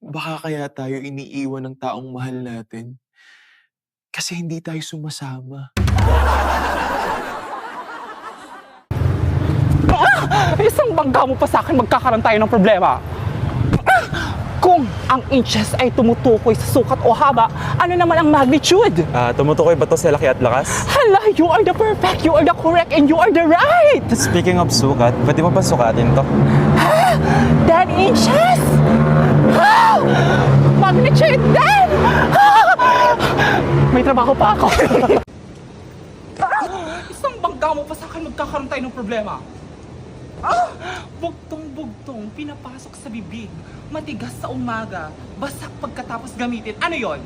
Baka kaya tayo iniiwan ng taong mahal natin kasi hindi tayo sumasama. Isang bangga mo pa sa akin, magkakaroon tayo ng problema. Kung ang inches ay tumutukoy sa sukat o haba, ano naman ang magnitude? Tumutukoy ba to sa laki at lakas? Hala, you are the perfect, you are the correct, and you are the right! Speaking of sukat, pwede mo ba sukatin to? 10 inches? Magnitude 10! May trabaho pa ako. Isang bangga mo pa sa akin, magkakaroon tayo ng problema. Bugtong-bugtong, pinapasok sa bibig, matigas sa umaga, basak pagkatapos gamitin. Ano yon?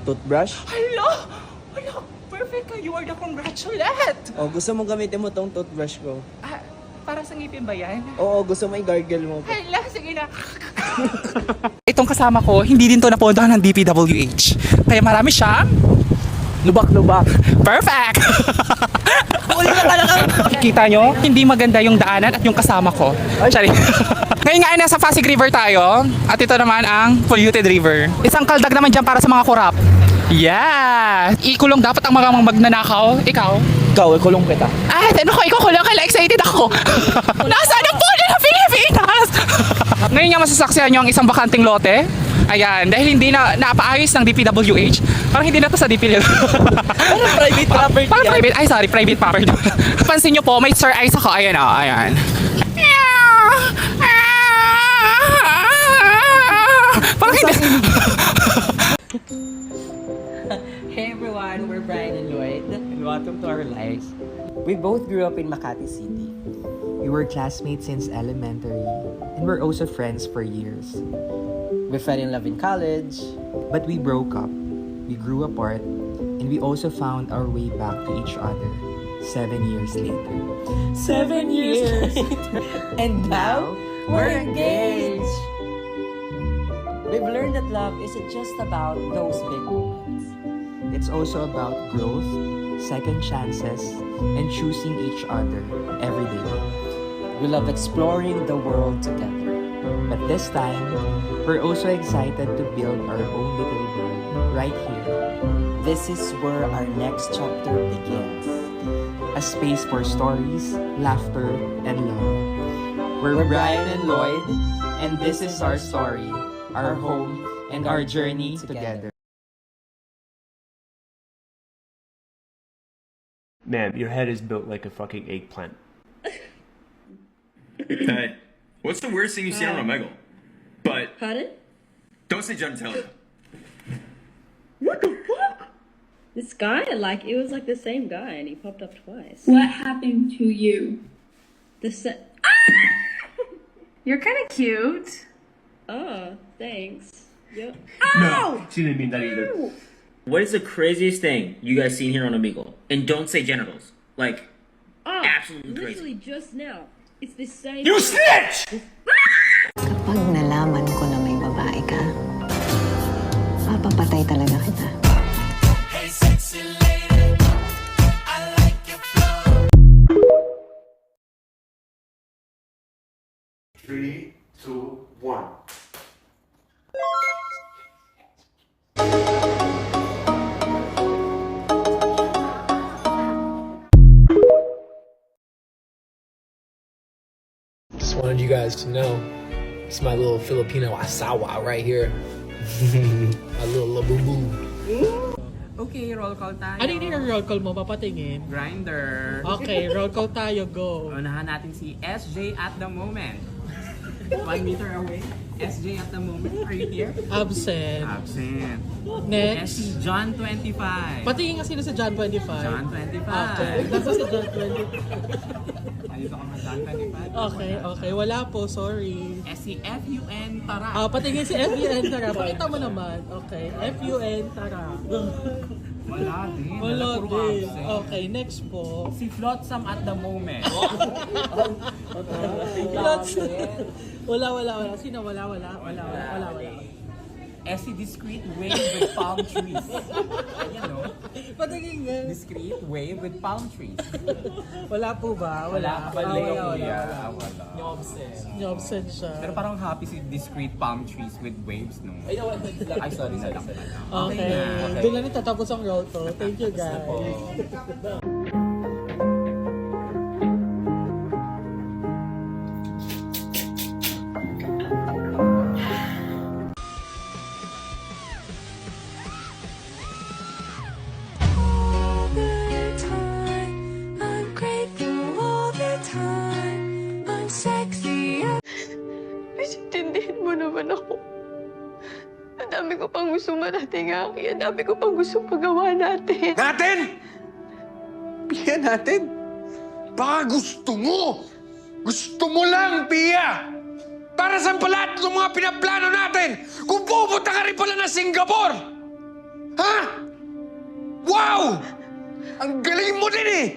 Toothbrush? Hala! Hala! Perfect ka! You are the congratulate! O, gusto mong gamitin mo tong toothbrush ko? Para sa ngipin ba yan? Oo, gusto mo i-gargle mo. Hala! Sige na! Itong kasama ko, hindi din to napondohan ng DPWH. Kaya marami siyang lubak-lubak. Perfect! Kita nyo, hindi maganda yung daanan at yung kasama ko. Sorry. Ngayon nga ay nasa Pasig River tayo. At ito naman ang polluted river. Isang kaldag naman dyan para sa mga kurap. Yeah! Ikulong dapat ang mga magnanakaw. Ikaw? Ikaw, ikulong kita. Ano ko, ikaw kulong. Kaya excited ako. Nasaan ang pool ng Pilipinas? Ngayon nga masasaksihan nyo ang isang bakanting lote. Ayan, dahil hindi na napaayos ng DPWH, parang hindi na to sa DPWH. Parang private property Parang yan. private, private property. Pansin nyo po, may Sir Ice ako. Ayan o, ayan. Parang hindi. Hey everyone, we're Brian and Lloyd, and welcome to our lives. We both grew up in Makati City. We were classmates since elementary, and we're also friends for years. We fell in love in college. But we broke up, we grew apart, and we also found our way back to each other 7 years later. 7 years later, and now we're engaged. We've learned that love isn't just about those big moments. It's also about growth, second chances, and choosing each other every day. We love exploring the world together. But this time, we're also excited to build our own little world right here. This is where our next chapter begins. A space for stories, laughter, and love. We're Brian and Lloyd, and this is our story, our home, and our journey together. Man, your head is built like a fucking eggplant. Hey, what's the worst thing you've seen on Omegle? But Pardon? don't say genitalia. What the fuck? This guy, it was like the same guy, and he popped up twice. What happened to you? You're kind of cute. Oh, thanks. Yep. No, she didn't mean that either. What is the craziest thing you guys seen here on Omegle? And don't say genitals. Like, absolutely crazy. Literally just now. It's the same. You snitch! Kapag nalaman ko na may babae ka, papapatay talaga kita. Hey, sexy lady, I like your flow. 3, 2, 1. Just wanted you guys to know, it's my little Filipino asawa right here. My little labubu. Okay, roll call tayo. Ano yung roll call mo? Papatingin? Grinder. Okay, roll call tayo. Go. Unahan natin si SJ at the moment. 1 meter away. SJ at the moment. Are you here? Absent. Absent. Next. Si John 25. Patingin nga sino sa John 25. John 25. Okay. Nasa si John 25. Ayun ako John 25. Okay. Wala po. Sorry. Si FUN Tara. Patingin si FUN Tara. Pakita mo naman. Okay. FUN Tara. Wala din. Wala Puro din. absent. Okay. Next po. Si Flotsam at the moment. Wala. Sino? Wala. Essie discreet wave with palm trees. Ayan, no? Patingin nga. Discreet wave with palm trees. Wala po ba? Wala ka ba, Leo, kuya? Wala. Niobsed siya. Pero parang happy si discreet palm trees with waves, no? Ay, sorry na lang. Okay. Doon lang tatapos ang roll to. Thank you, guys. Intindihin mo naman ako. Ang dami ko pang gusto marating, Aki. Ang dami ko pang gusto magawa natin. Natin! Pia natin! Baka gusto mo! Gusto mo lang, Pia! Para saan pa lahat ng mga pinaplano natin kung pupunta ka rin pala na Singapore? Ha? Wow! Ang galing mo din eh!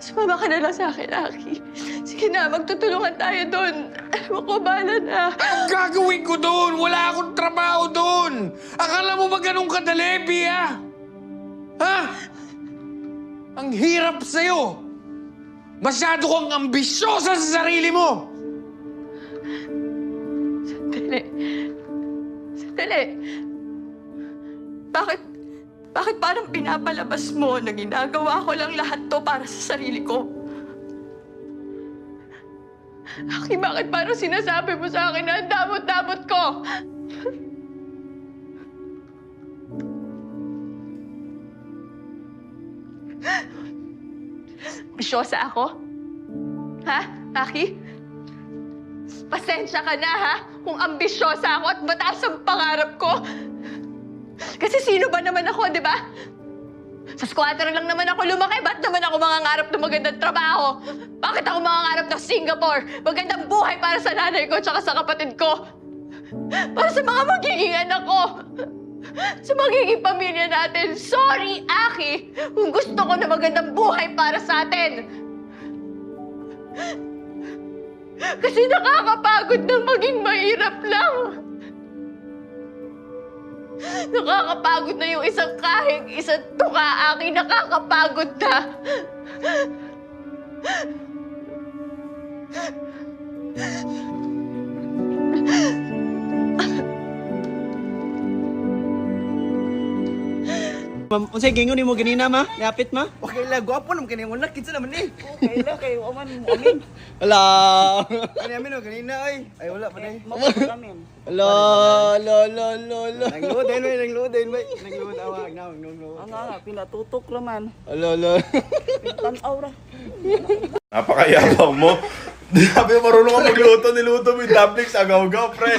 Sumama ka na lang sa akin, Aki. Sige na, magtutulungan tayo doon. Alam ko, bahala na. Anong gagawin ko doon? Wala akong trabaho doon. Akala mo ba ganun kadali, Pia? Ha? Ang hirap sa'yo. Masyado kang ambisyosa sa sarili mo. Sandali. Bakit parang pinapalabas mo na ginagawa ko lang lahat to para sa sarili ko? Aki, bakit parang sinasabi mo sa akin na ang damot-damot ko? Bisyosa ako? Ha, Aki? Pasensya ka na, ha? Kung ambisyosa ako at mataas ang pangarap ko. Kasi sino ba naman ako, di ba? Sa squatter lang naman ako lumaki. Ba't naman ako mangangarap ng magandang trabaho? Bakit ako mangangarap ng Singapore? Magandang buhay para sa nanay ko at sa kapatid ko. Para sa mga magiging anak ko. Sa magiging pamilya natin. Sorry, Aki, kung gusto ko na magandang buhay para sa atin. Kasi nakakapagod na maging mahirap lang. Nakakapagod na yung isang kahig, isang tuka, Aki. Nakakapagod na. Ma'am, unsay gingon nimo ganina, ma? Yapit, ma? Okay la, gwapo naman kanina. Wala, kinsa naman eh. Okay la, kay Oman mo amin. Wala. Kani amin o, ganina, ay. Ay, wala pa na eh. Mapapag amin. Wala. Nagluodain, may. Nagluod, awag na, nagluod. Ang nga, pinatutok naman. Wala. Pinatanaw ra. Napakayabang mo. Sabi mo, marunong ka magluto, niluto mo yung dumplings, agaw-gaw, pre.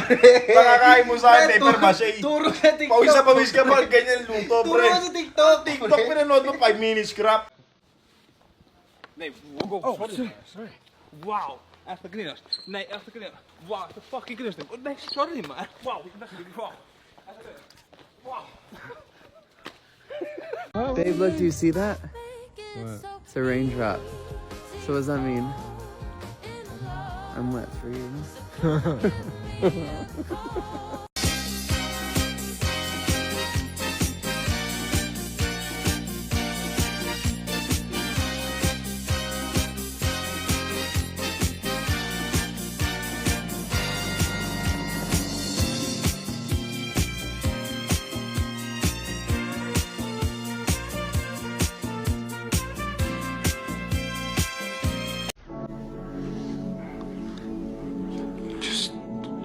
Pakakain mo sa akin, paper mache. Turo sa TikTok. Pawis na pawis ka pa, ganyan luto, pre. Turo sa TikTok. TikTok, pinanood mo 5 minutes, crap. Oh, sorry. Wow. Echt knillers. Nee, echt knillers. Wow, the fucking knillers. Oh, nee, sorry, man. Wow, wow. Wow. Babe, look, do you see that? What? It's a raindrop. So what does that mean? I'm wet for you.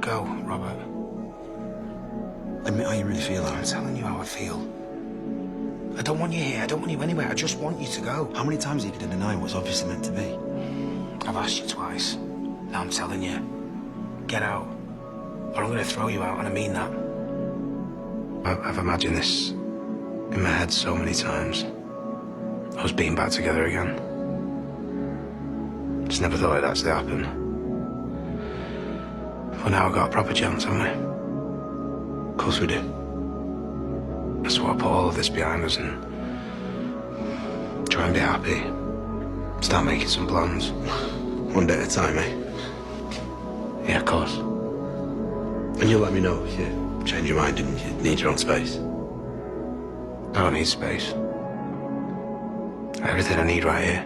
Go, Robert. Admit how you really feel. I'm telling you how I feel. I don't want you here. I don't want you anywhere. I just want you to go. How many times are you going to deny what's obviously meant to be? I've asked you twice. Now I'm telling you. Get out. Or I'm going to throw you out, and I mean that. I've imagined this in my head so many times. Us being back together again. Just never thought it'd actually happen. Well, now I've got a proper chance, haven't we? Of course we do. That's why I put all of this behind us and try and be happy. Start making some plans. One day at a time, eh? Yeah, of course. And you'll let me know if you change your mind and you need your own space. I don't need space. I have everything I need right here.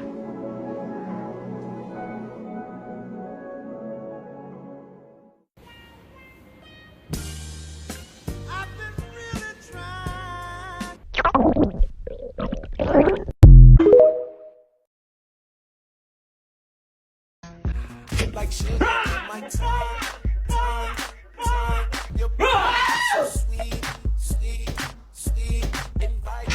Like shit, my tongue. Your body so sweet, sweet, sweet. Invite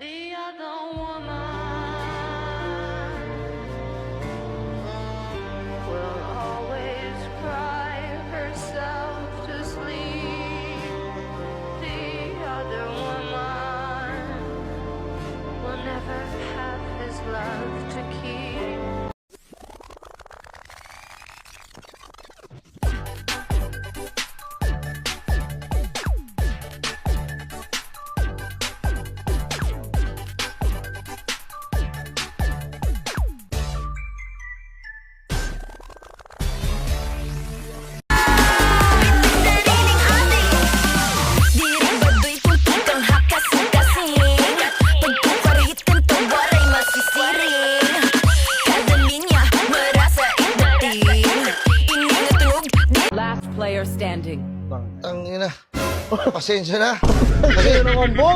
The other woman will always cry herself to sleep. The other woman will never have his love to keep. Last player standing. Ang ina. Pasensya na. Kasi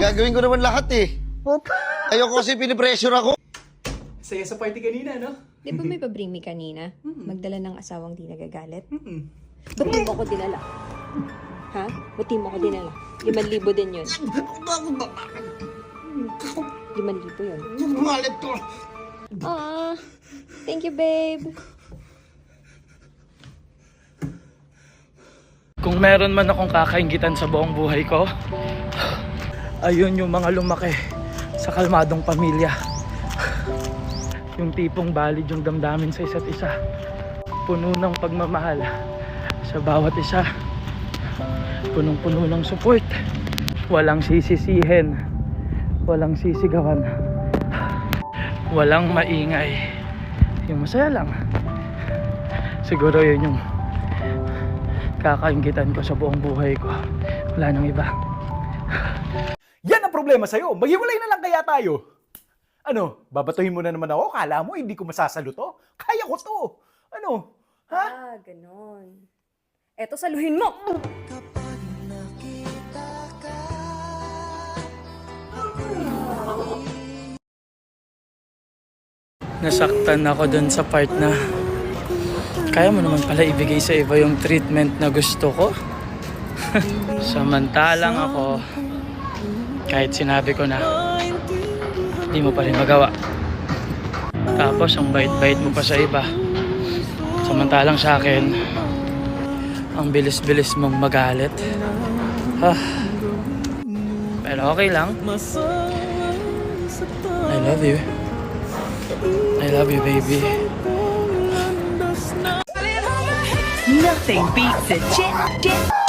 gagawin ko naman lahat eh. Ayoko kasi pinipressure ako. Saya sa party kanina, no? Di ba may pabring me kanina? Magdala ng asawang di nagagalit? Ba't di mo ko dinala? Ha? Ba't di mo ko dinala? 5,000 din yun. 5,000 yun. Malit ko. Thank you, babe. Kung meron man akong kakaingitan sa buong buhay ko, ayun yung mga lumaki sa kalmadong pamilya. Yung tipong valid yung damdamin sa isa't isa. Puno ng pagmamahal sa bawat isa. Punong-puno ng support. Walang sisisihin. Walang sisigawan. Walang maingay. Yung masaya lang. Siguro yun yung kakaingitan ko sa buong buhay ko. Wala nang iba. Yan ang problema sa'yo. Maghiwalay na lang kaya tayo. Ano, babatuhin mo na naman ako? Kala mo hindi ko masasaluto? Kaya ko to. Ano? Ha? Ganon. Eto, saluhin mo! Nasaktan ako dun sa part na kaya mo naman pala ibigay sa iba yung treatment na gusto ko. Samantalang ako, kahit sinabi ko na, hindi mo pa rin magawa. Tapos ang bait-bait mo pa sa iba. Samantalang sa akin, ang bilis-bilis mong magalit. Pero okay lang. I love you. I love you, baby. Nothing beats a chit-chit.